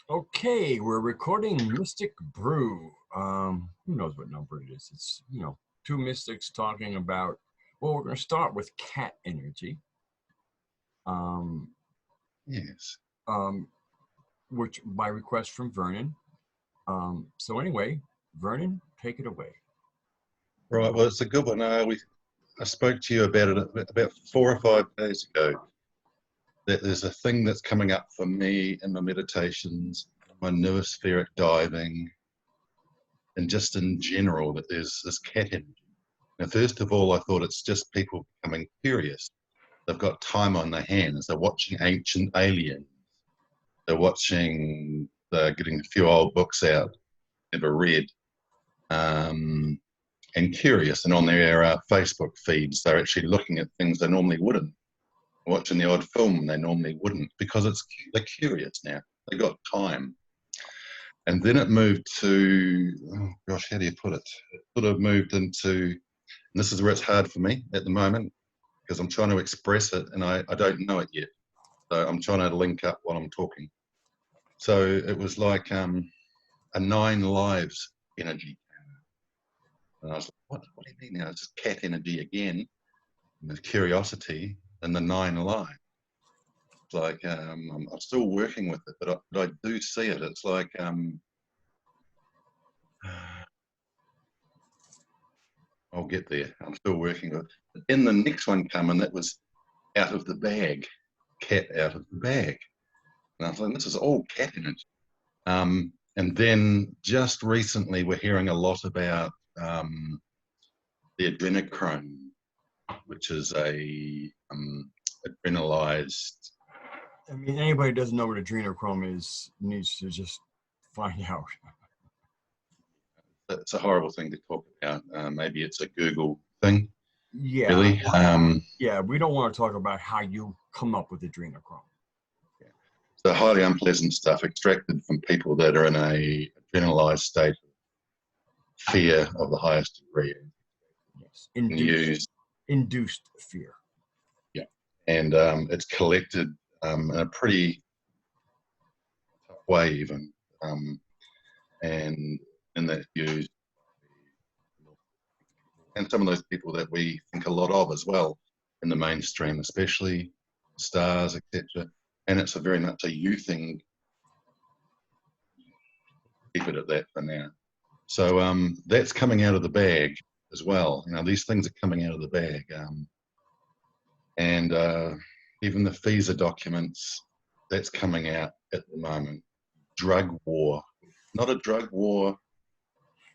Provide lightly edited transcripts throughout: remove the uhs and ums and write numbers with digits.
Okay, we're recording Mystic Brew. Who knows what number it is? It's, two mystics talking about, well, we're going to start with cat energy, um, Yes. um, which by request from Vernon. So anyway, Vernon, take it away. Right. Well, it's a good one. I spoke to you about it about 4 or 5 days ago. That there's a thing that's coming up for me in my meditations, my noospheric diving, and just in general that there's this cat energy. Now, first of all, I thought it's just people becoming curious. They've got time on their hands. They're watching Ancient Aliens. They're getting a few old books out, never read. Um, and curious, and on their Facebook feeds, they're actually looking at things they normally wouldn't, watching the odd film they normally wouldn't, because they're curious now. They got time, and then it moved to, oh gosh, how do you put it? It sort of moved into, and this is where it's hard for me at the moment because I'm trying to express it and I don't know it yet. So I'm trying to link up while I'm talking. So it was like a nine lives energy. And I was like, what do you mean now? It's just cat energy again. And the curiosity and the nine lives. It's like I'm still working with it, but I do see it. It's like I'll get there. I'm still working with it. But then the next one come and that was out of the bag, cat out of the bag. And I was like, this is all cat energy. And then just recently, we're hearing a lot about the adrenochrome, which is a adrenalized. I mean, anybody who doesn't know what adrenochrome is needs to just find out. It's a horrible thing to talk about. Maybe it's a Google thing, Yeah, really. yeah, we don't want to talk about how you come up with adrenochrome. So highly unpleasant stuff extracted from people that are in a adrenalized state of fear of the highest degree. Yes, And induced fear. yeah, and it's collected in a pretty tough way, even, um, and that's used. And some of those people that we think a lot of as well in the mainstream, especially stars, etc. And it's a very much a you thing. Keep it at that for now. So that's coming out of the bag as well. You know, these things are coming out of the bag, and even the FISA documents that's coming out at the moment. Drug war, not a drug war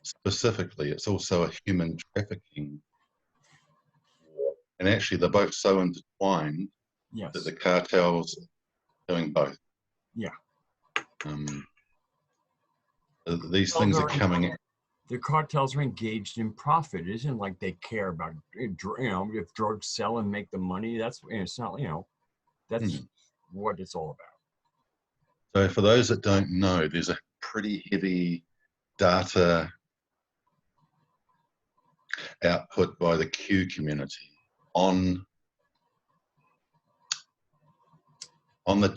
specifically. It's also a human trafficking war, and actually they're both so intertwined that Yes. the cartels are doing both. Yeah. Um, these things are coming. The cartels are engaged in profit. It isn't like they care about, if drugs sell and make the money. It's not, that's what it's all about. So for those that don't know, there's a pretty heavy data output by the Q community on the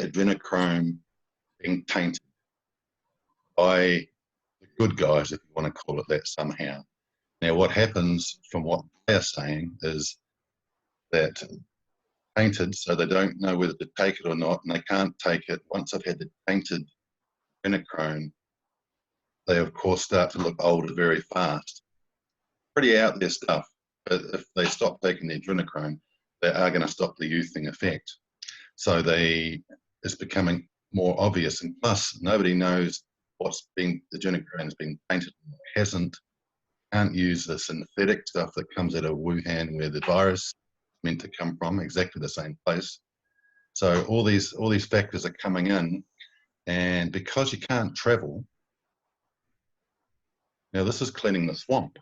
adrenochrome being tainted by the good guys, if you want to call it that somehow. Now, what happens from what they're saying is that tainted, so they don't know whether to take it or not, and they can't take it once they've had the tainted adrenochrome. They, of course, start to look older very fast. Pretty out there stuff, but if they stop taking the adrenochrome, they are going to stop the youthing effect. So it's becoming more obvious, and plus nobody knows the adrenochrome has been tainted and what hasn't. Can't use the synthetic stuff that comes out of Wuhan where the virus is meant to come from, exactly the same place. So all these factors are coming in, and because you can't travel, now this is cleaning the swamp.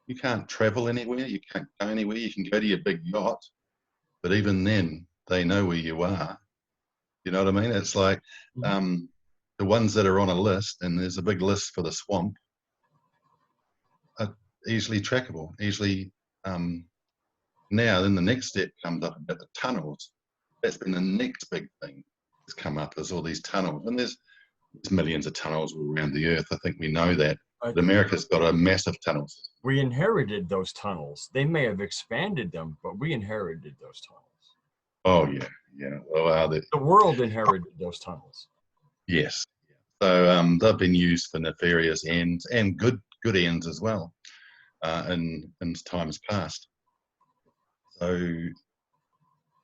You can't travel anywhere, you can't go anywhere, you can go to your big yacht, but even then they know where you are. You know what I mean? It's like the ones that are on a list, and there's a big list for the swamp, are easily trackable, easily. Now, then the next step comes up about the tunnels. That's been the next big thing. come up is all these tunnels, and there's millions of tunnels all around the earth. I think we know that. Uh, But America's got a massive tunnel system. we inherited those tunnels. They may have expanded them, but we inherited those tunnels. Oh yeah, yeah. Well, The world inherited those tunnels. yes. So they've been used for nefarious ends and good ends as well in times past. So,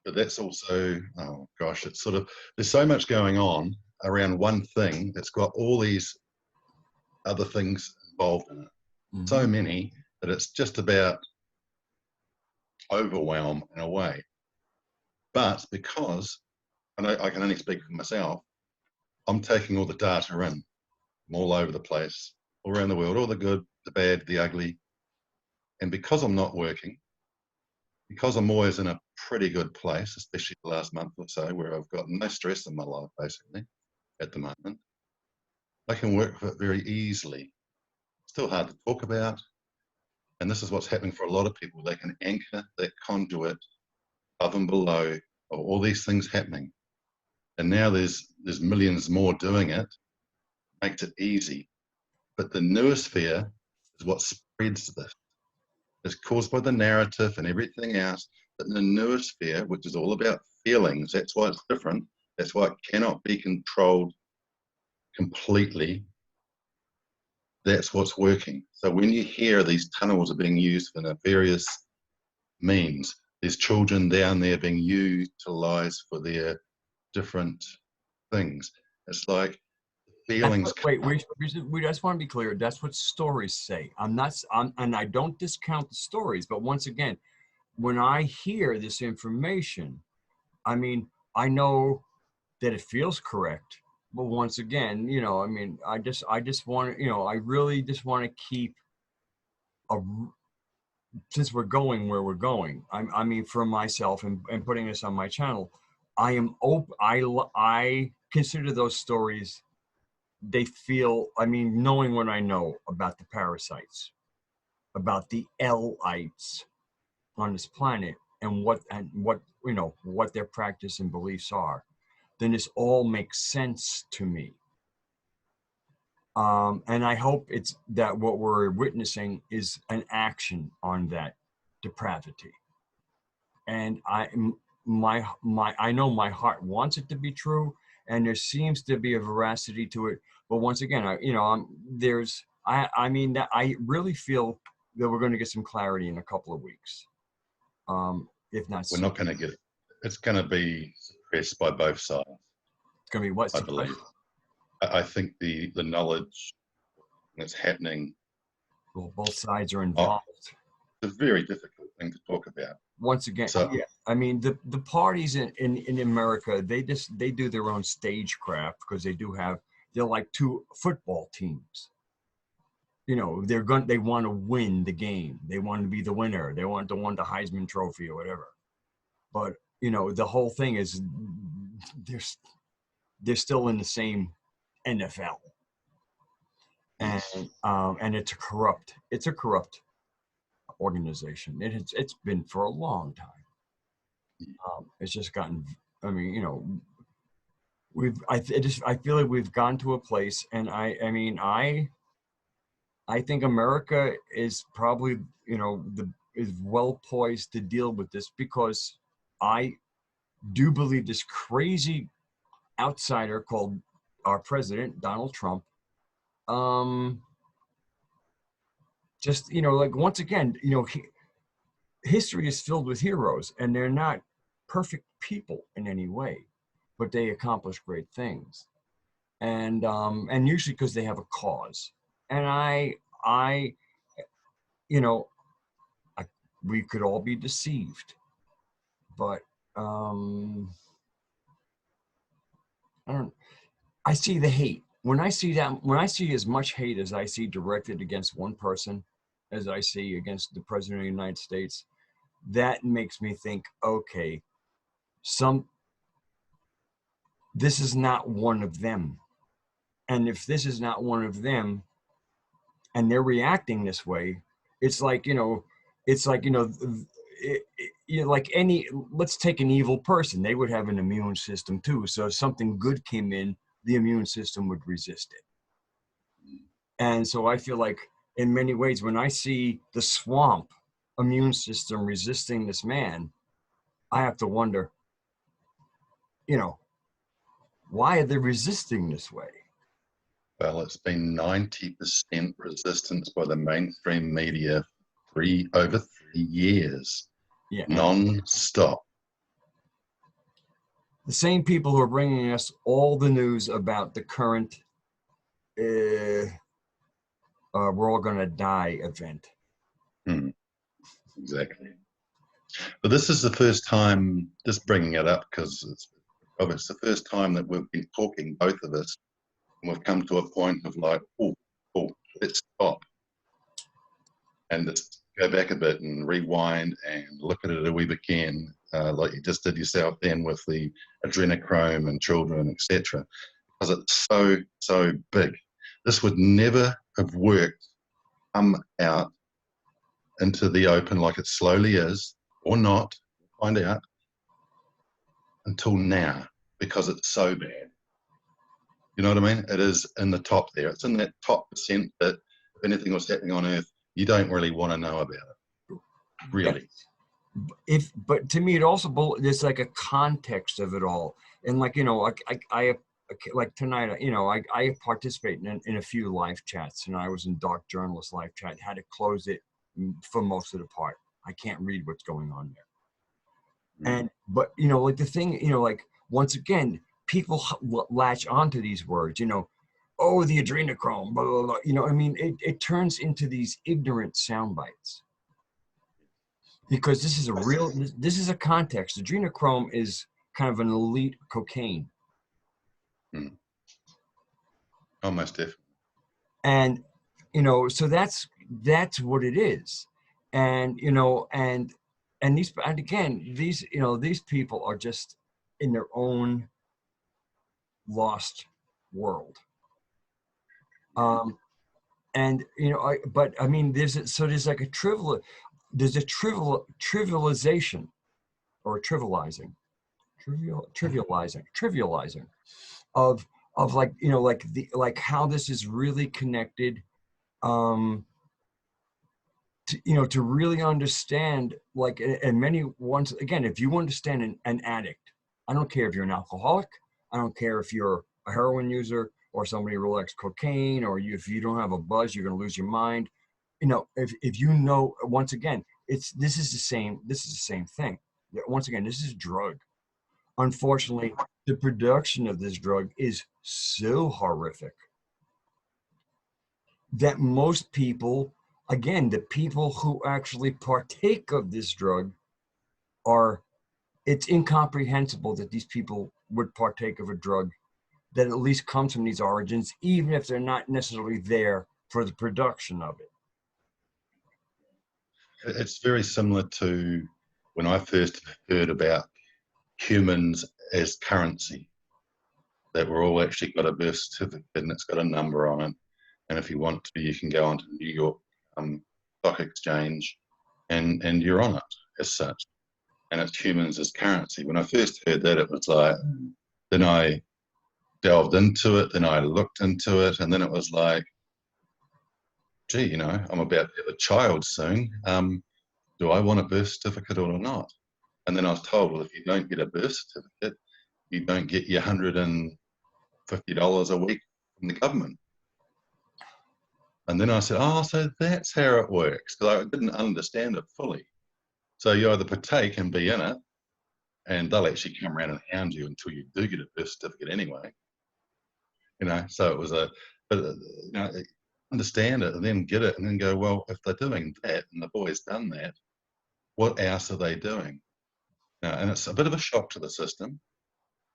but that's also, oh gosh, it's sort of, there's so much going on around one thing that's got all these other things involved in it. So many that it's just about overwhelm in a way. But because I can only speak for myself, I'm taking all the data in from all over the place, all around the world, all the good, the bad, the ugly. And because I'm not working, because I'm always in a pretty good place, especially the last month or so, where I've got no stress in my life, basically, at the moment, I can work with it very easily. Still hard to talk about. And this is what's happening for a lot of people. They can anchor that conduit above and below of all these things happening. And now there's millions more doing it, makes it easy. But the noosphere is what spreads this. It's caused by the narrative and everything else. But the noosphere, which is all about feelings, that's why it's different. That's why it cannot be controlled completely. That's what's working. So when you hear these tunnels are being used for nefarious means, there's children down there being utilized for their different things. It's like feelings. Wait, we just want to be clear. That's what stories say. And I don't discount the stories, but once again, when I hear this information, I mean, I know that it feels correct, but once again, I mean, I just want to, I really just want to keep since we're going where we're going. I mean, for myself and putting this on my channel, I am open. I consider those stories. They feel, I mean, knowing what I know about the parasites, about the L-ites on this planet, and what what their practice and beliefs are, then this all makes sense to me. And I hope it's that what we're witnessing is an action on that depravity. And I know my heart wants it to be true, and there seems to be a veracity to it. But once again, I mean that I really feel that we're going to get some clarity in a couple of weeks. If not, We're not going to get it. It's going to be suppressed by both sides. It's going to be what? I believe. I think the knowledge that's happening. Well, both sides are involved. It's a very difficult thing to talk about. Once again, yeah. I mean, the parties in America, they do their own stagecraft because they're like two football teams. They want to win the game. They want to be the winner. They want to win the Heisman Trophy or whatever. But the whole thing is they're still in the same NFL, and it's a corrupt organization. It's been for a long time. It's just gotten. I mean, I feel like we've gone to a place, and I think America is probably is well poised to deal with this, because I do believe this crazy outsider called our president, Donald Trump, just, like, once again, history is filled with heroes, and they're not perfect people in any way, but they accomplish great things. And usually because they have a cause. And we could all be deceived, but I see the hate. When I see as much hate as I see directed against one person as I see against the president of the United States, that makes me think, okay, this is not one of them. And if this is not one of them and they're reacting this way, it's like, like let's take an evil person. They would have an immune system too. So if something good came in, the immune system would resist it. And so I feel like in many ways, when I see the swamp immune system resisting this man, I have to wonder, why are they resisting this way? Well, it's been 90% resistance by the mainstream media for over 3 years, Yeah. non-stop. The same people who are bringing us all the news about the current we're all going to die event. Exactly. But this is the first time, just bringing it up because it's the first time that we've been talking, both of us, and we've come to a point of like, oh, let's stop and just go back a bit and rewind and look at it a wee bit again, like you just did yourself then with the adrenochrome and children, etc. Because it's so big. This would never have worked, come out into the open like it slowly is, or not, find out, until now, because it's so bad. You know what I mean? It is in the top there. It's in that top percent that if anything was happening on Earth, you don't really want to know about it. Really. But to me, it also, there's like a context of it all. And like, like tonight, I participate in a few live chats, and I was in Dark Journalist live chat, had to close it for most of the part. I can't read what's going on there. But like the thing, like once again, people latch onto these words, oh, the adrenochrome, blah, blah, blah. I mean, it turns into these ignorant sound bites. Because this is a context. Adrenochrome is kind of an elite cocaine. Almost definitely. And, so that's what it is. And, and again, these people are just in their own lost world. And, but I mean, there's like a trivialization or trivializing of like how this is really connected, to really understand, like, and many, once again, if you understand an addict, I don't care if you're an alcoholic, I don't care if you're a heroin user or somebody who likes cocaine, or if you don't have a buzz, you're going to lose your mind. If once again, this is the same thing. Once again, this is drug. Unfortunately, the production of this drug is so horrific that most people, again, the people who actually partake of this drug it's incomprehensible that these people would partake of a drug that at least comes from these origins, even if they're not necessarily there for the production of it. It's very similar to when I first heard about humans as currency, that we're all actually got a birth certificate and it's got a number on it. And if you want to, you can go onto New York Stock Exchange and you're on it as such. And it's humans as currency. When I first heard that, it was like, then I delved into it, then I looked into it, and then it was like, gee, I'm about to have a child soon. Do I want a birth certificate or not? And then I was told, well, if you don't get a birth certificate, you don't get your $150 a week from the government. And then I said, oh, so that's how it works, because I didn't understand it fully. So you either partake and be in it, and they'll actually come around and hound you until you do get a birth certificate anyway. So it was understand it and then get it and then go, well, if they're doing that and the boy's done that, what else are they doing? And it's a bit of a shock to the system.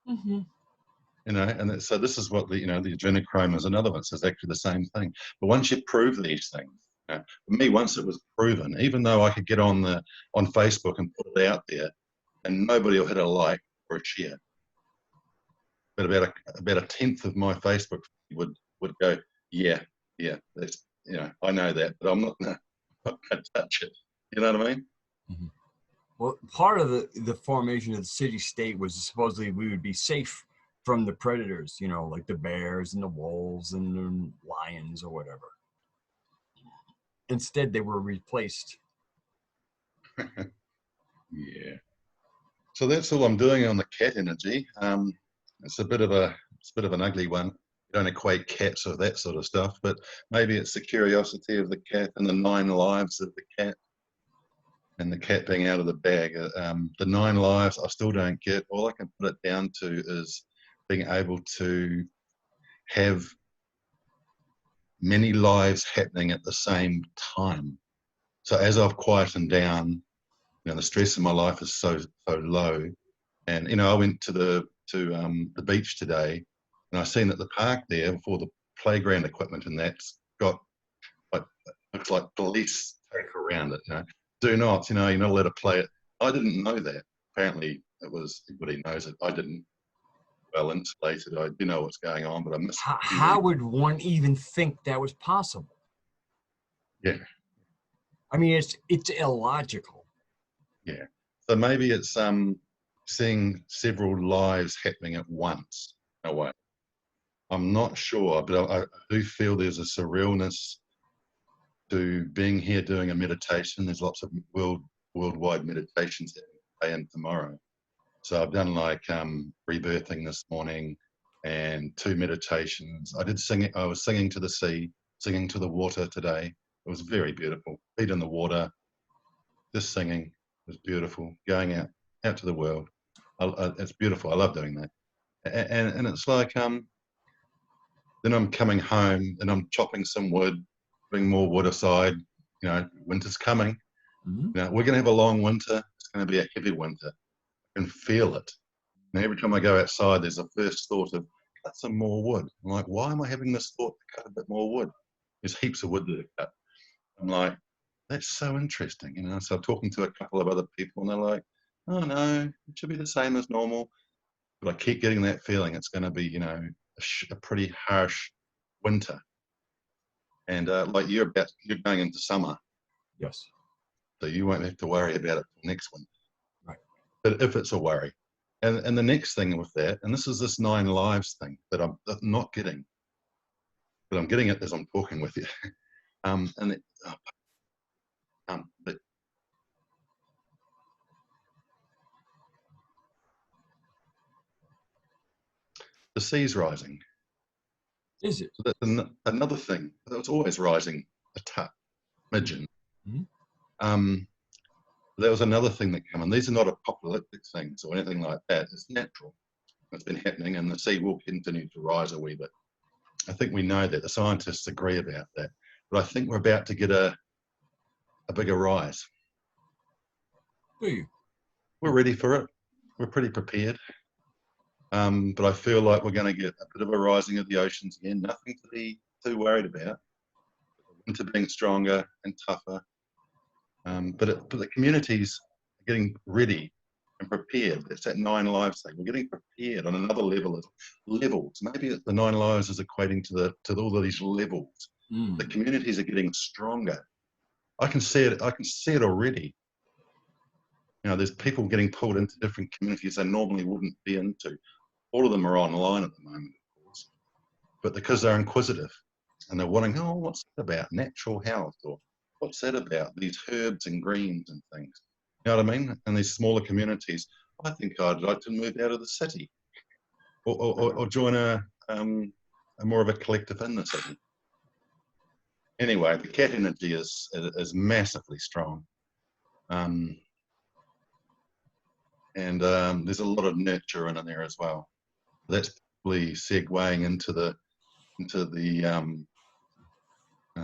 Mm-hmm. And so this is what the adrenochrome is another one. So it's actually the same thing. But once you prove these things, for me, once it was proven, even though I could get on Facebook and put it out there, and nobody will hit a like or a share, but about a tenth of my Facebook would go, yeah, that's I know that, but I'm not gonna touch it. You know what I mean? Mm-hmm. Well, part of the formation of the city state was supposedly we would be safe from the predators, you know, like the bears and the wolves and the lions or whatever. Instead, they were replaced. Yeah. So that's all I'm doing on the cat energy. It's a bit of an ugly one. You don't equate cats with that sort of stuff, but maybe it's the curiosity of the cat and the 9 lives of the cat, and the cat being out of the bag. The 9 lives I still don't get. All I can put it down to is being able to have many lives happening at the same time. So as I've quietened down, you know, the stress in my life is so low. And you know, I went to the beach today, and I seen at the park there for the playground equipment, and that's got like, looks like police tape around it. You know, do not, you know, you're not allowed to play it. I didn't know that. Apparently, it was, everybody knows it. I didn't. Well insulated. I do know what's going on, but I missed a few How would one even think that was possible? Yeah, I mean, it's illogical. yeah. So maybe it's seeing several lives happening at once in a way. I'm not sure, but I do feel there's a surrealness to being here doing a meditation. There's lots of worldwide meditations today and tomorrow. So I've done like rebirthing this morning and 2 meditations. I did sing. I was singing to the sea, singing to the water today. It was very beautiful. Feet in the water, just singing. It was beautiful. Going out to the world. It's beautiful. I love doing that. And it's like then I'm coming home and I'm chopping some wood, putting more wood aside. You know, winter's coming. Mm-hmm. You know, we're going to have a long winter. It's going to be a heavy winter. I can feel it. And every time I go outside, there's a first thought of cut some more wood. I'm like, why am I having this thought to cut a bit more wood? There's heaps of wood to cut. I'm like, that's so interesting, you know. So I'm talking to a couple of other people, and they're like, oh no, it should be the same as normal. But I keep getting that feeling it's going to be, you know, a pretty harsh winter. And like you're going into summer, Yes. so you won't have to worry about it next winter. Right. But if it's a worry, and the next thing with that, and this is this 9 lives thing that I'm not getting, but I'm getting it as I'm talking with you. And it, but the sea's rising. Is it? So that's another thing. It's always rising a tut, midgeon. Mm-hmm. There was another thing that came in. These are not apocalyptic things or anything like that. It's natural. It's been happening, and the sea will continue to rise a wee bit. I think we know that. The scientists agree about that. But I think we're about to get a bigger rise. Do you? We're ready for it. We're pretty prepared. But I feel like we're going to get a bit of a rising of the oceans again. Nothing to be too worried about. Winter being stronger and tougher. But the communities are getting ready and prepared. It's that 9 lives thing. We're getting prepared on another level of levels. Maybe the 9 lives is equating to all of these levels. Mm. The communities are getting stronger. I can see it. I can see it already. You know, there's people getting pulled into different communities they normally wouldn't be into. All of them are online at the moment, of course, but because they're inquisitive and they're wanting, oh, what's that about? Natural health, or what's that about? These herbs and greens and things. You know what I mean? And these smaller communities, I think I'd like to move out of the city, or join a more of a collective in the city. Anyway, the cat energy is massively strong. And there's a lot of nurture in there as well. That's probably segueing into the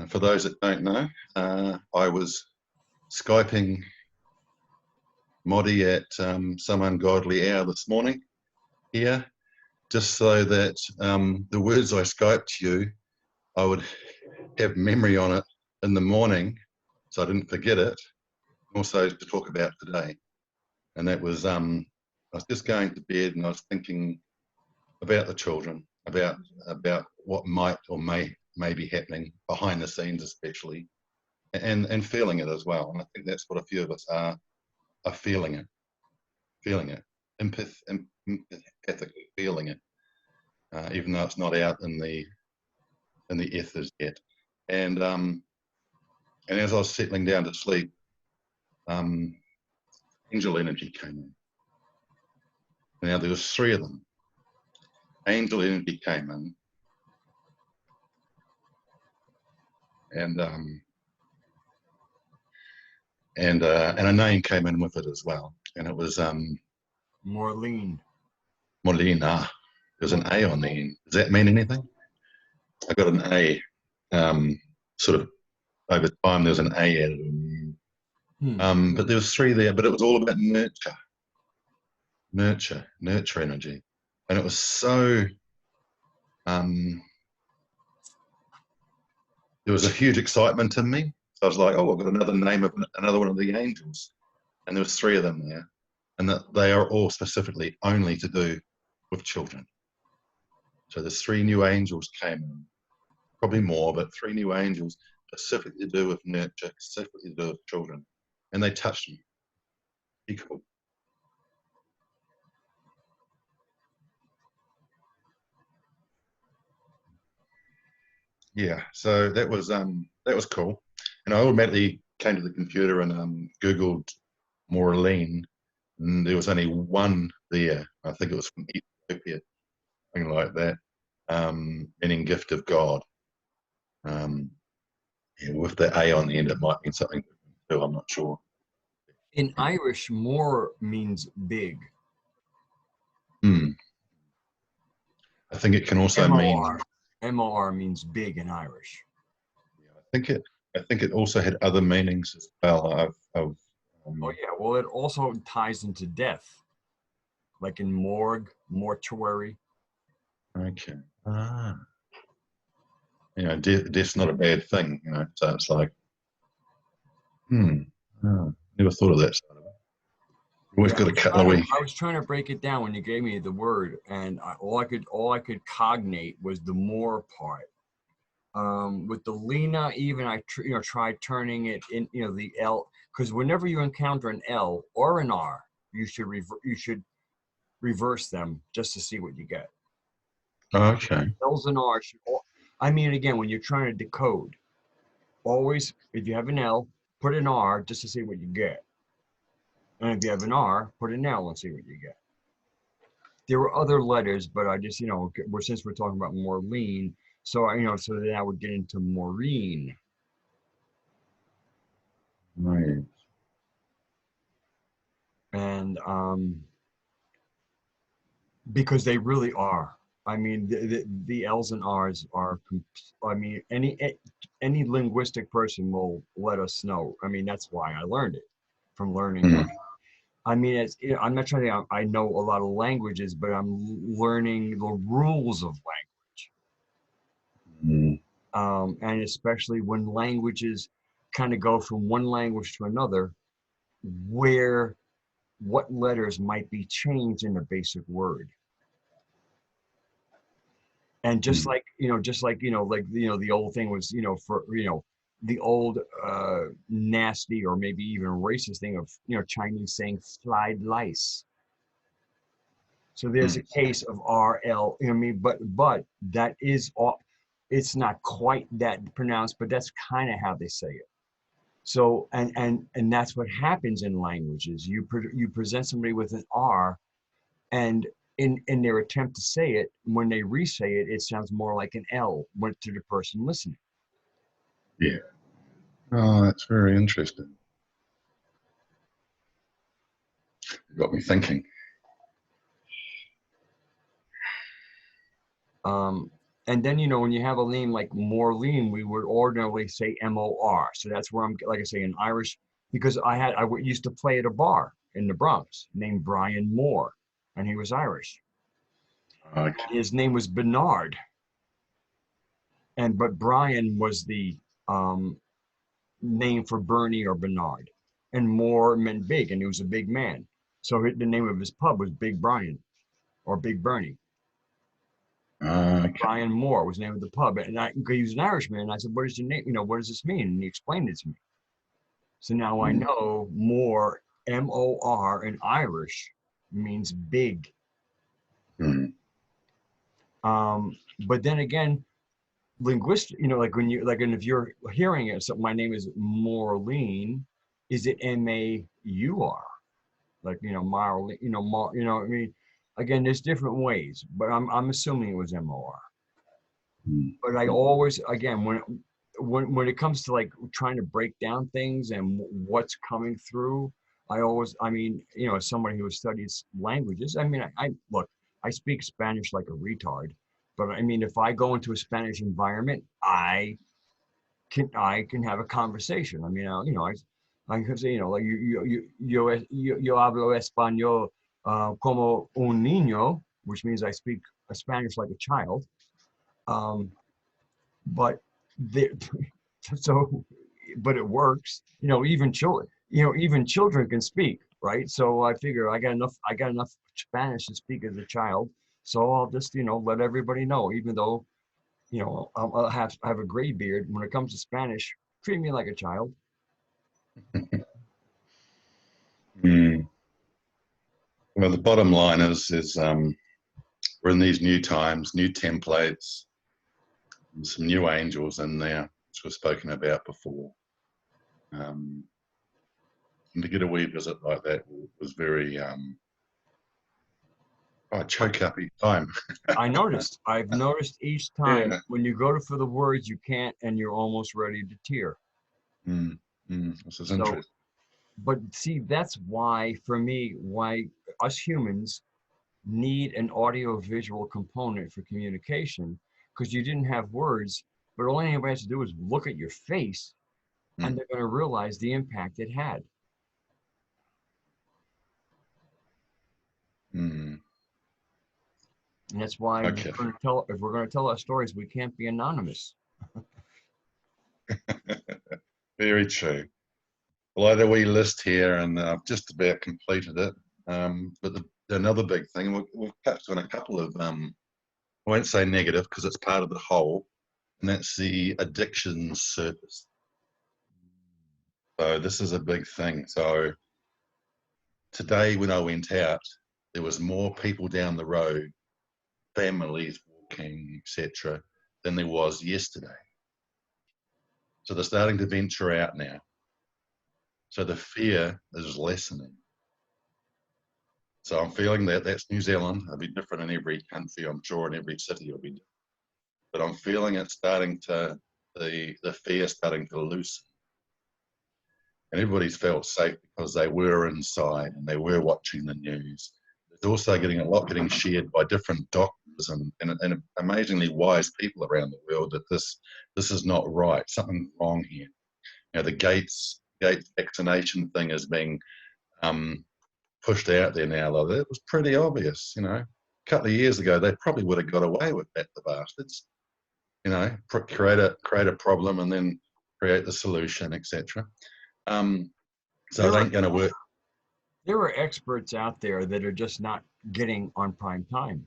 for those that don't know, I was Skyping Modi at some ungodly hour this morning here, just so that the words I Skyped to you, I would have memory on it in the morning, so I didn't forget it. Also to talk about today, and that was I was just going to bed and I was thinking about the children, about what might or may be happening behind the scenes, especially, and feeling it as well. And I think that's what a few of us are are feeling it, empathically feeling it, even though it's not out in the ethers yet. And as I was settling down to sleep, angel energy came in. Now there was 3 of them. Angel energy came in, and a name came in with it as well, and it was Morlene. Molina. There's an A on the end. Does that mean anything? I got an A. Sort of over time, there's an A added. But there was 3 there, but it was all about nurture energy, and it was so. There was a huge excitement in me. So I was like, "Oh, I've got another name of another one of the angels," and there was 3 of them there, and that they are all specifically only to do with children. So there's 3 new angels came in, probably more, but 3 new angels specifically to do with nurture, specifically to do with children, and they touched me. Be cool. Yeah, so that was cool, and I automatically came to the computer and Googled Morlene, and there was only one there. I think it was from Ethiopia, something like that, meaning gift of God. Yeah, with the A on the end, it might mean something different too. I'm not sure. In Irish, more means big. I think it can also mean. M-O-R means big in Irish. Yeah, I think it also had other meanings as well. Oh yeah, well it also ties into death, like in morgue, mortuary. Okay. You know, death's not a bad thing. You know, so it's like, never thought of that side of it. Always got a couple of weeks. I was trying to break it down when you gave me the word, and all I could cognate was the more part. With the Lena, even I tried turning it in, the L, because whenever you encounter an L or an R, you should reverse them just to see what you get. Okay. L's and R's should I mean, again, when you're trying to decode, always, if you have an L, put an R just to see what you get. And if you have an R, put an L and see what you get. There were other letters, but I just, since we're talking about Morlene, so so then I would get into Maureen. Right. And because they really are. I mean, the L's and R's are. I mean, any linguistic person will let us know. I mean, that's why I learned it from learning. I mean, I'm not trying to. I know a lot of languages, but I'm learning the rules of language. And especially when languages kind of go from one language to another, what letters might be changed in a basic word. And just like the old thing was, for the old nasty or maybe even racist thing of Chinese saying fried lice. So there's a case of RL. I mean, but that is all. It's not quite that pronounced, but that's kind of how they say it. So and that's what happens in languages. You present somebody with an R, and in their attempt to say it, when they re-say it, it sounds more like an L to the person listening. Yeah. Oh, that's very interesting. It got me thinking. And then, when you have a name like Morlene, we would ordinarily say M-O-R. So that's where I'm, like I say, in Irish, because I used to play at a bar in the Bronx named Brian Moore, and he was Irish. Okay. His name was Bernard. But Brian was the name for Bernie or Bernard. And Moore meant big, and he was a big man. So the name of his pub was Big Brian or Big Bernie. Okay. Brian Moore was the name of the pub, and he was an Irishman. And I said, "What is your name? What does this mean?" And he explained it to me. So now I know Moore, M-O-R in Irish means big. Mm. But then again, linguistic, like when you like, and if you're hearing it, so my name is Maureen, is it M-A-U-R? Like, Marlene, I mean, again, there's different ways, but I'm assuming it was M-O-R. Mm. But I always, again, when it comes to like trying to break down things and what's coming through, I mean, as somebody who studies languages, I mean, I look, I speak Spanish like a retard, but I mean, if I go into a Spanish environment, I can have a conversation. I mean, I can say, like yo hablo español como un niño, which means I speak Spanish like a child. But the, so, but it works. Even children can speak, right? So I figure I got enough Spanish to speak as a child. So I'll just, let everybody know, even though, I'll have a gray beard. When it comes to Spanish, treat me like a child. Mm. Well, the bottom line is we're in these new times, new templates, some new angels in there, which we've spoken about before. And to get a wee visit like that was very choke up each time. I've noticed each time Yeah. when you go for the words, you can't, and you're almost ready to tear. This is So, interesting. but see, that's why, for me, why us humans need an audio visual component for communication, because you didn't have words, but all anybody has to do is look at your face and Mm. they're going to realize the impact it had. Mm. And that's why Okay. if we're going to tell our stories, we can't be anonymous. Very true. Well, I had a wee list here, and I've just about completed it. But another big thing, we've touched on a couple of, I won't say negative because it's part of the whole, and that's the addiction service. So this is a big thing. So today when I went out, there was more people down the road, families walking, etc., than there was yesterday. So they're starting to venture out now. So the fear is lessening. So I'm feeling that that's New Zealand. It'll be different in every country, I'm sure, in every city it'll be different. But I'm feeling it starting to, the fear starting to loosen. And everybody's felt safe because they were inside and they were watching the news. There's also getting a lot getting shared by different doctors and amazingly wise people around the world that this is not right. Something's wrong here. The Gates vaccination thing is being pushed out there now. Like, it was pretty obvious. A couple of years ago they probably would have got away with that, the bastards. Create a problem and then create the solution, etc. So it There are ain't going to work. there are experts out there that are just not getting on prime time.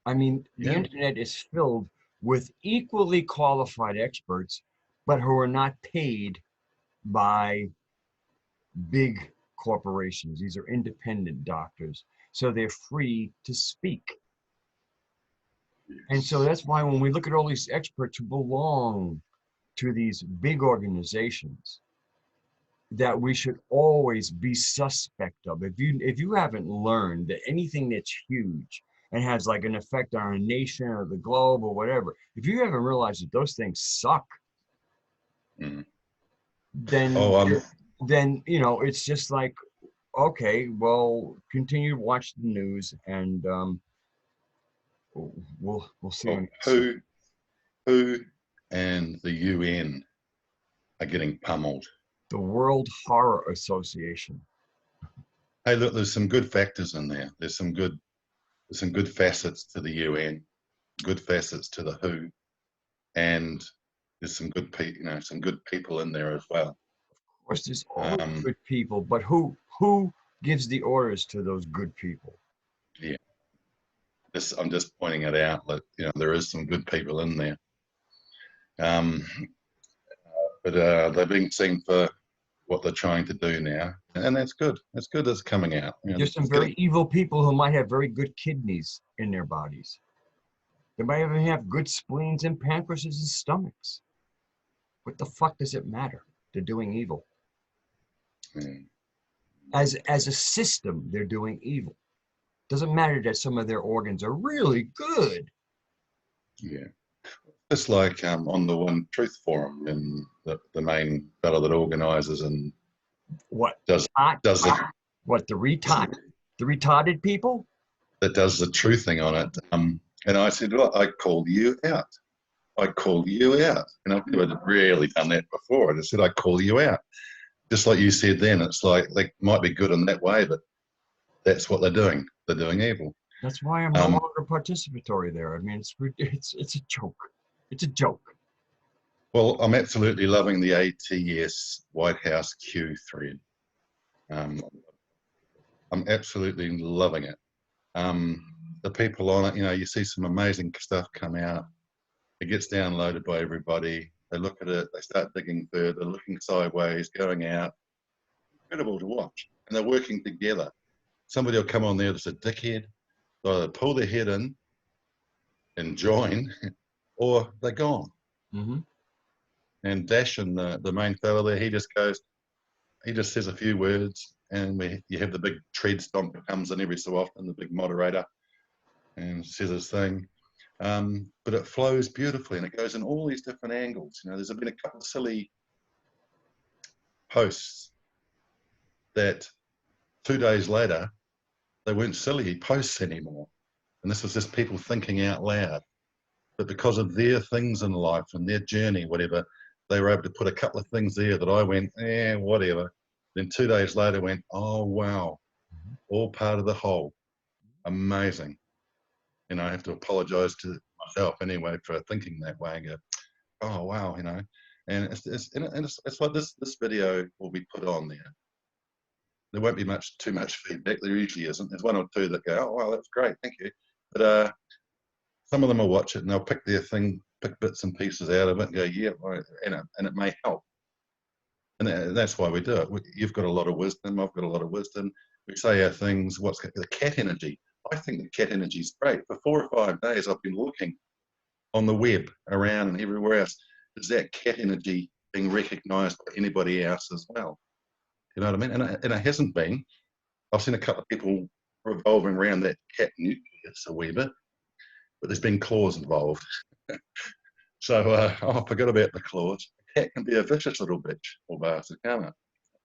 I mean, the Yeah. internet is filled with equally qualified experts, but who are not paid by big corporations. These are independent doctors, so they're free to speak. And so that's why when we look at all these experts who belong to these big organizations, that we should always be suspect of. If you haven't learned that anything that's huge and has like an effect on a nation or the globe or whatever, if you haven't realized that those things suck, Mm. then Oh, then it's just like, okay, well, continue to watch the news and we'll see when it gets to who and the UN are getting pummeled. the World Horror Association. Hey, look, there's some good factors in there. There's some good facets to the UN, good facets to the WHO, and there's some good people, some good people in there as well. Of course, there's always good people, but who gives the orders to those good people? Yeah, I'm just pointing it out that there is some good people in there, but they're being seen for what they're trying to do now, and that's good. That's good. That's coming out. You know, There's some it's very getting, evil people who might have very good kidneys in their bodies. They might even have good spleens and pancreases and stomachs. What the fuck does it matter? They're doing evil. yeah. As a system, they're doing evil. Doesn't matter that some of their organs are really good. Yeah. It's like on the One Truth Forum, and the main fellow that organises and What? does Hot, does the what, the retarded people? that does the truthing on it. And I said, look, I called you out. I called you out. And I've never really done that before. I just said, I call you out. Just like you said then, it's like they might be good in that way, but that's what they're doing. They're doing evil. That's why I'm no longer participatory there. I mean, it's a joke. It's a joke. Well, I'm absolutely loving the ATS White House Q thread. I'm absolutely loving it. The people on it, you know, you see some amazing stuff come out. It gets downloaded by everybody. They look at it, they start digging further, looking sideways, going out. Incredible to watch. And they're working together. Somebody will come on there that's a dickhead. They'll either pull their head in and join, or they're gone. Mm-hmm. And Dash and the main fellow there, he just says a few words, and you have the big tread stomp that comes in every so often, the big moderator, and says his thing. But it flows beautifully, and it goes in all these different angles. You know, there's been a couple of silly posts that 2 days later, they weren't silly posts anymore. And this was just people thinking out loud. But because of their things in life and their journey, whatever, they were able to put a couple of things there that I went, whatever. Then 2 days later went, oh, wow, all part of the whole. Amazing. And I have to apologize to myself anyway for thinking that way and go, oh, wow, you know. And it's like this video will be put on there. There won't be too much feedback. There usually isn't. There's one or two that go, oh, wow, that's great, thank you. But some of them will watch it and they'll pick their thing, pick bits and pieces out of it and go, yeah, right, and it may help. And that's why we do it. You've got a lot of wisdom. I've got a lot of wisdom. We say our things. What's the cat energy? I think the cat energy is great. For 4 or 5 days, I've been looking on the web, around and everywhere else. Is that cat energy being recognised by anybody else as well? You know what I mean? And it hasn't been. I've seen a couple of people revolving around that cat nucleus a wee bit, but there's been claws involved. So I forgot about the claws. A cat can be a vicious little bitch or bastard, can't it?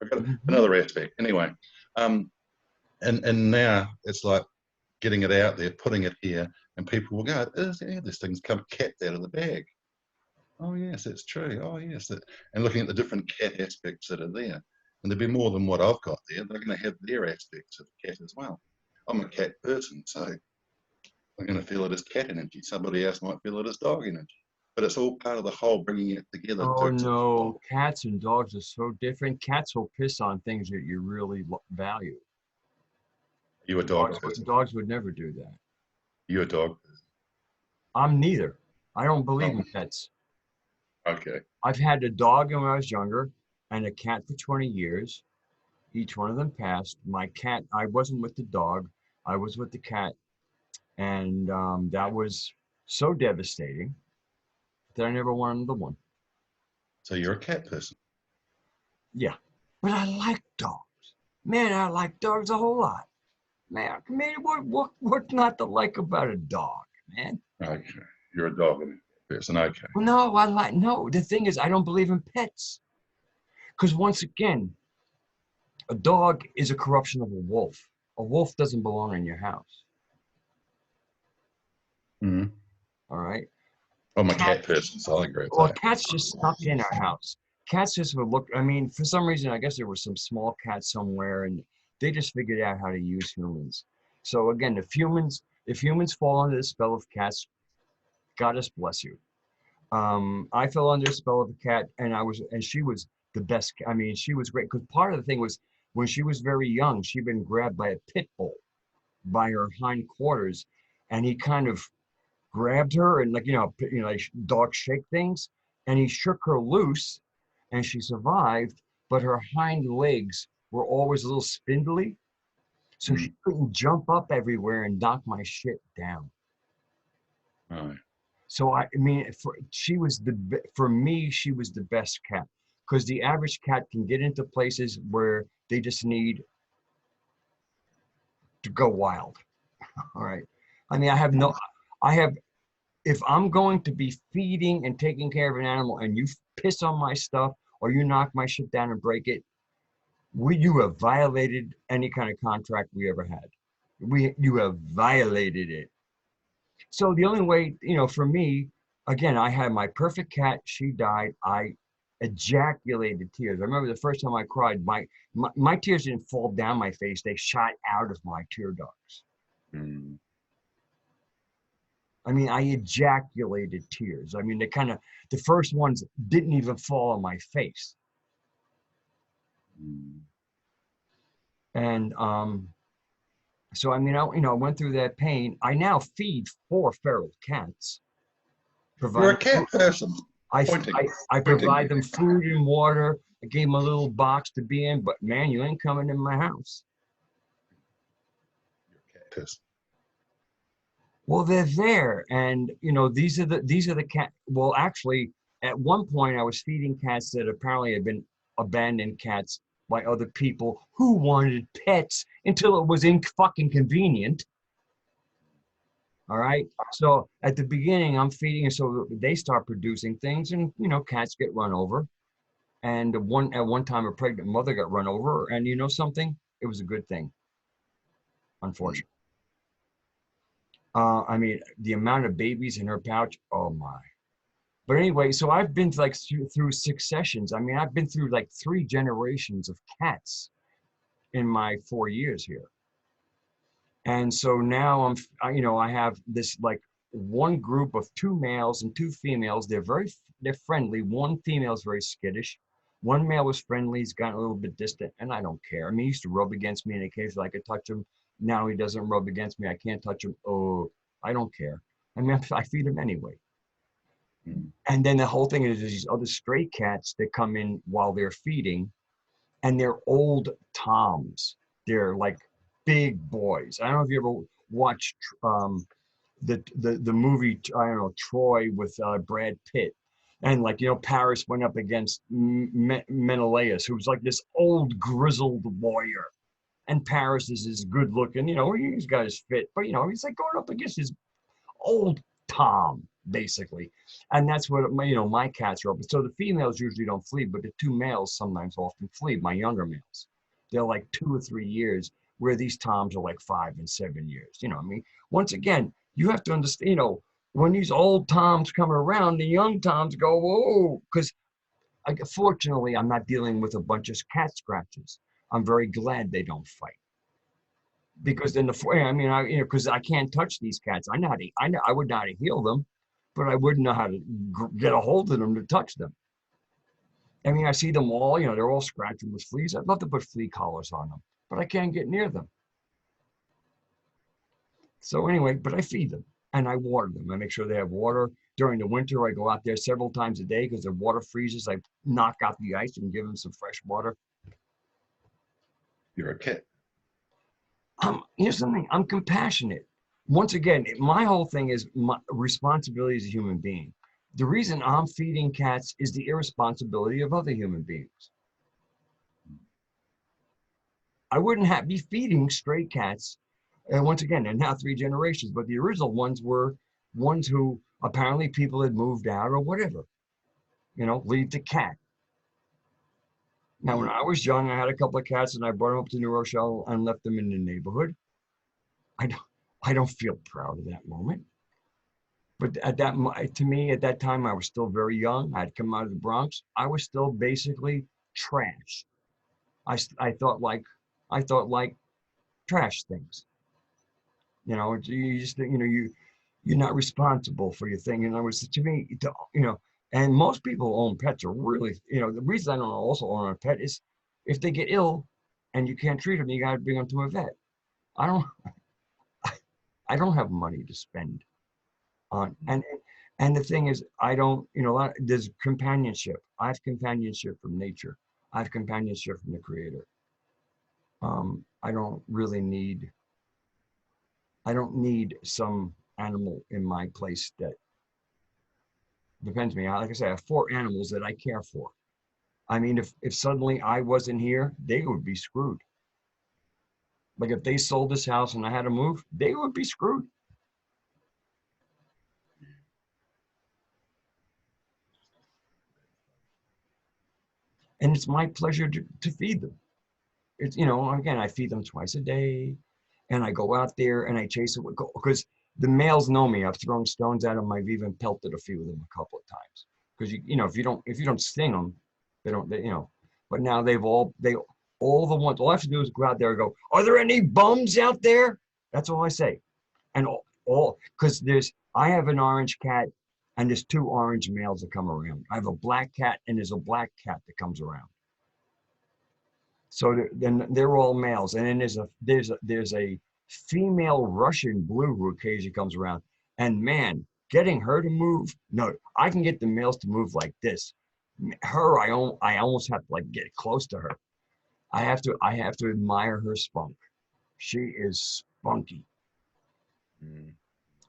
I've got another aspect. Anyway, and now it's like getting it out there, putting it here, and people will go, this thing's come cat out of the bag. Oh, yes, that's true. Oh, yes. And looking at the different cat aspects that are there. And there'll be more than what I've got there. They're going to have their aspects of the cat as well. I'm a cat person, so I'm going to feel it as cat energy. Somebody else might feel it as dog energy. But it's all part of the whole, bringing it together. Oh, no. Cats and dogs are so different. Cats will piss on things that you really value. You a dog person? Dogs would never do that. You a dog person? I'm neither. I don't believe in pets. Okay. I've had a dog when I was younger and a cat for 20 years. Each one of them passed. My cat, I wasn't with the dog. I was with the cat. And that was so devastating that I never wanted another one. So you're a cat person? Yeah. But I like dogs. Man, I like dogs a whole lot. Man, what not to like about a dog, man? Okay. You're a dog person. Okay. Well, no, the thing is, I don't believe in pets. Because once again, a dog is a corruption of a wolf. A wolf doesn't belong in your house. Mm-hmm. All right? I'm a cat person, so I agree with well, that. Cats just stuck in our house. Cats just would look, I mean, for some reason, I guess there was some small cat somewhere, and they just figured out how to use humans. So again, if humans fall under the spell of cats, goddess bless you. I fell under the spell of a cat, and she was the best. I mean, she was great because part of the thing was when she was very young, she'd been grabbed by a pit bull by her hindquarters, and he kind of grabbed her and like dogs shake things, and he shook her loose, and she survived. but her hind legs were always a little spindly. So she couldn't jump up everywhere and knock my shit down. Right. So I mean, for me, she was the best cat, because the average cat can get into places where they just need to go wild. All right. I mean, I have, if I'm going to be feeding and taking care of an animal and you piss on my stuff or you knock my shit down and break it, you have violated any kind of contract we ever had. You have violated it. So the only way, for me, again, I had my perfect cat. She died. I ejaculated tears. I remember the first time I cried, my tears didn't fall down my face. They shot out of my tear ducts. Mm. I mean, I ejaculated tears. I mean, the first ones didn't even fall on my face. Mm. And so, I mean, I went through that pain. I now feed 4 feral cats. You're a cat person. I provide them food and water. I gave them a little box to be in, but man, you ain't coming in my house. You're a cat person. Well, they're there, and these are the cat. Well, actually, at one point, I was feeding cats that apparently had been abandoned cats by other people who wanted pets until it was fucking convenient. All right. So at the beginning, I'm feeding, and so they start producing things, and cats get run over. And at one time, a pregnant mother got run over, and you know something? It was a good thing, unfortunately. I mean, the amount of babies in her pouch, oh my. But anyway, so I've been through successions. I mean, I've been through like 3 generations of cats in my 4 years here. And so now I have this like one group of 2 males and 2 females. They're friendly. One female is very skittish. One male was friendly. He's gotten a little bit distant, and I don't care. I mean, he used to rub against me, and occasionally I could touch him. Now he doesn't rub against me. I can't touch him. Oh, I don't care. I mean, I feed him anyway. Mm. And then the whole thing is these other stray cats that come in while they're feeding, and they're old toms. They're like big boys. I don't know if you ever watched the movie, I don't know, Troy with Brad Pitt. And like, Paris went up against Menelaus, who was like this old grizzled warrior. And Paris is his good looking, he's got his fit, but he's like going up against his old Tom, basically. And that's what my cats are open. So the females usually don't flee, but the 2 males sometimes often flee, my younger males. They're like 2 or 3 years, where these Toms are like 5 and 7 years. I mean, once again, you have to understand, when these old Toms come around, the young Toms go, whoa, because fortunately, I'm not dealing with a bunch of cat scratches. I'm very glad they don't fight. Because then because I can't touch these cats. I would know how to heal them, but I wouldn't know how to get a hold of them to touch them. I mean, I see them all, they're all scratching with fleas. I'd love to put flea collars on them, but I can't get near them. So anyway, but I feed them and I water them. I make sure they have water. During the winter, I go out there several times a day because the water freezes. I knock out the ice and give them some fresh water. You're a cat. Here's something, I'm compassionate. Once again, my whole thing is my responsibility as a human being. The reason I'm feeding cats is the irresponsibility of other human beings. I wouldn't be feeding stray cats. And once again, they're now 3 generations, but the original ones were ones who apparently people had moved out or whatever. Leave the cat. Now, when I was young, I had a couple of cats, and I brought them up to New Rochelle and left them in the neighborhood. I don't feel proud of that moment. But to me, at that time, I was still very young. I'd come out of the Bronx. I was still basically trash. I thought like trash things. You just you're not responsible for your thing. And I was, to me, and most people who own pets are really, the reason I don't also own a pet is if they get ill and you can't treat them, you got to bring them to a vet. I don't have money to spend on, and the thing is, I don't, there's companionship. I have companionship from nature. I have companionship from the Creator. I don't really need, I don't need some animal in my place that depends me. Like I said, I have 4 animals that I care for. I mean, if suddenly I wasn't here, they would be screwed. Like if they sold this house and I had to move, they would be screwed. And it's my pleasure to feed them. It's, you know, again, I feed them twice a day and I go out there and I chase it because the males know me. I've thrown stones at them. I've even pelted a few of them a couple of times. Because you know, if you don't sting them, they don't, you know, but now all the ones, all I have to do is go out there and go, are there any bums out there? That's all I say. And because I have an orange cat and there's 2 orange males that come around. I have a black cat and there's a black cat that comes around. So then they're all males. And then there's a female Russian blue who occasionally comes around. And man, getting her to move, no, I can get the males to move like this. Her, I almost have to like get close to her. I have to admire her spunk. She is spunky.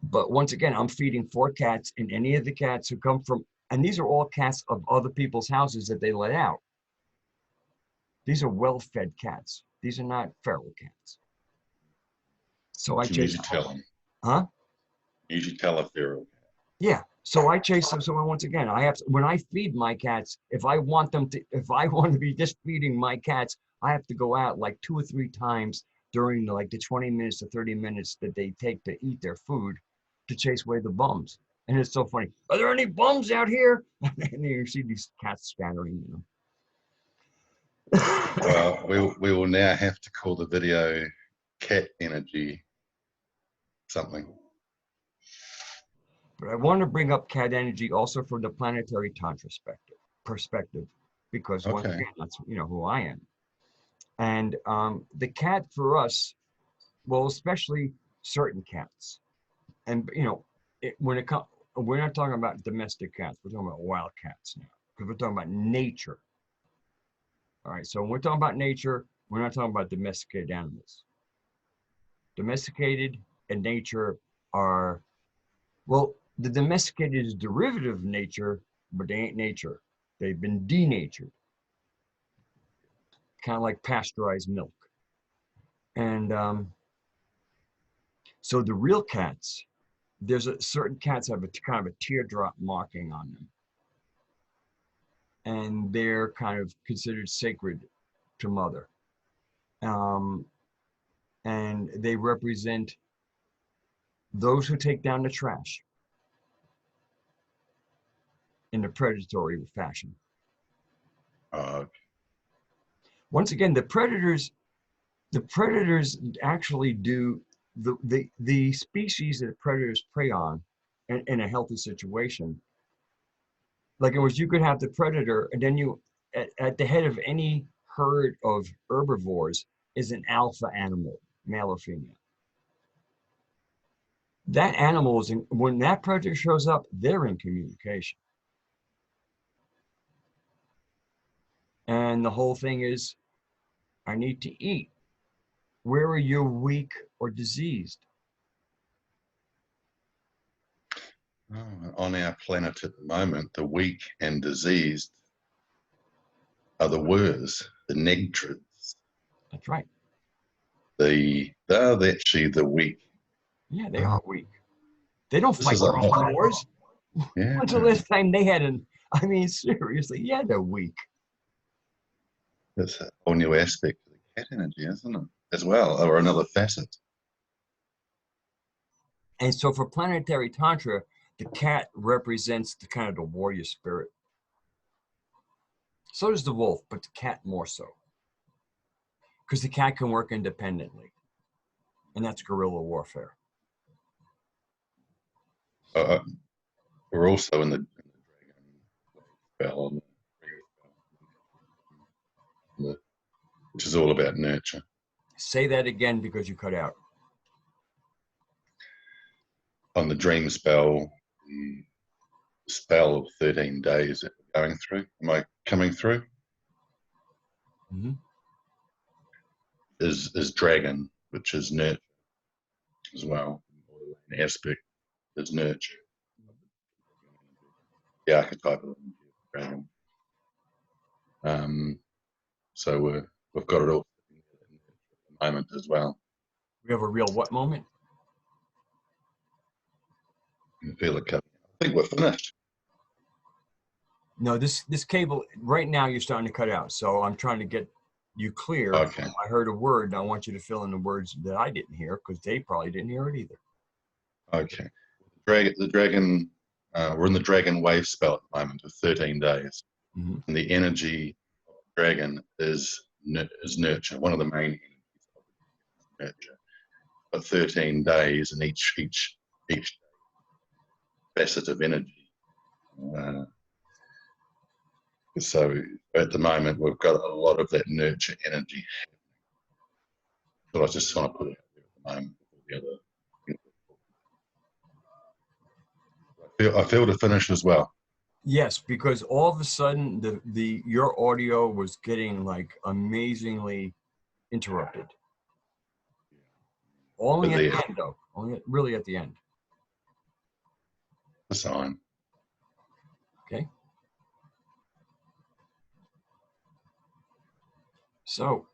But once again, I'm feeding 4 cats, and any of the cats who come from, and these are all cats of other people's houses that they let out. These are well-fed cats. These are not feral cats. So I chase You tell them. Huh? You should tell a feral cat. Yeah. So I chase them. So once again, I have to, when I feed my cats, if I want to be just feeding my cats, I have to go out like 2 or 3 times during the 20 minutes to 30 minutes that they take to eat their food to chase away the bums. And it's so funny. Are there any bums out here? And you see these cats scattering, you know. Well, we will now have to call the video cat energy something. But I want to bring up cat energy also from the planetary tantra perspective, because once again, that's, you know, who I am. And the cat for us, well, especially certain cats, and you know, we're not talking about domestic cats. We're talking about wild cats now, because we're talking about nature. All right, so when we're talking about nature, we're not talking about domesticated animals. Domesticated and nature are, well, the domesticated is derivative of nature, but they ain't nature. They've been denatured. Kind of like pasteurized milk. And so the real cats, there's certain cats have a kind of a teardrop marking on them. And they're kind of considered sacred to mother. And they represent those who take down the trash in a predatory fashion. Once again, the predators actually do the species that predators prey on in a healthy situation. Like in which you could have the predator, and then you at the head of any herd of herbivores is an alpha animal, male or female. That animal is when that predator shows up, they're in communication. And the whole thing is, I need to eat. Where are you weak or diseased? On our planet at the moment, the weak and diseased are the wers, the negrids. That's right. They're actually the weak. Yeah, they are weak. They don't fight world wars. Yeah. When's the last time they had I mean, seriously, yeah, they're weak. That's a whole new aspect of the cat energy, isn't it? As well, or another facet. And so for planetary tantra, the cat represents the kind of the warrior spirit. So does the wolf, but the cat more so. Because the cat can work independently. And that's guerrilla warfare. We're also in the dragon spell, which is all about nurture. Say that again because you cut out. On the dream spell, the spell of 13 days that we're going through. Am I coming through? Mm-hmm. is dragon, which is nurture as well. An aspect is nurture. The archetype of dragon. So we've got it all at the moment as well. We have a real what moment? You can feel it coming. I think we're finished. No, this cable right now you're starting to cut out. So I'm trying to get you clear. Okay. I heard a word. And I want you to fill in the words that I didn't hear because they probably didn't hear it either. Okay. The dragon. We're in the dragon wave spell at the moment of 13 days, Mm-hmm. and the energy of the dragon is nurture. One of the main energies of nurture. But 13 days, and each facet of energy. So at the moment, we've got a lot of that nurture energy. But I just want to put it out there at the moment. The other. I feel to finish as well. Yes, because all of a sudden your audio was getting like amazingly interrupted. Only at the end though. Only really at the end. A sign. Okay. So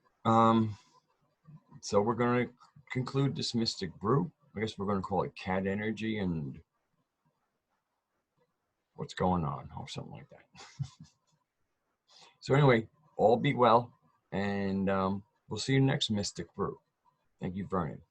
we're gonna conclude this mystic brew. I guess we're gonna call it cat energy and what's going on or something like that. So anyway, all be well, and we'll see you next mystic brew. Thank you, Vernon.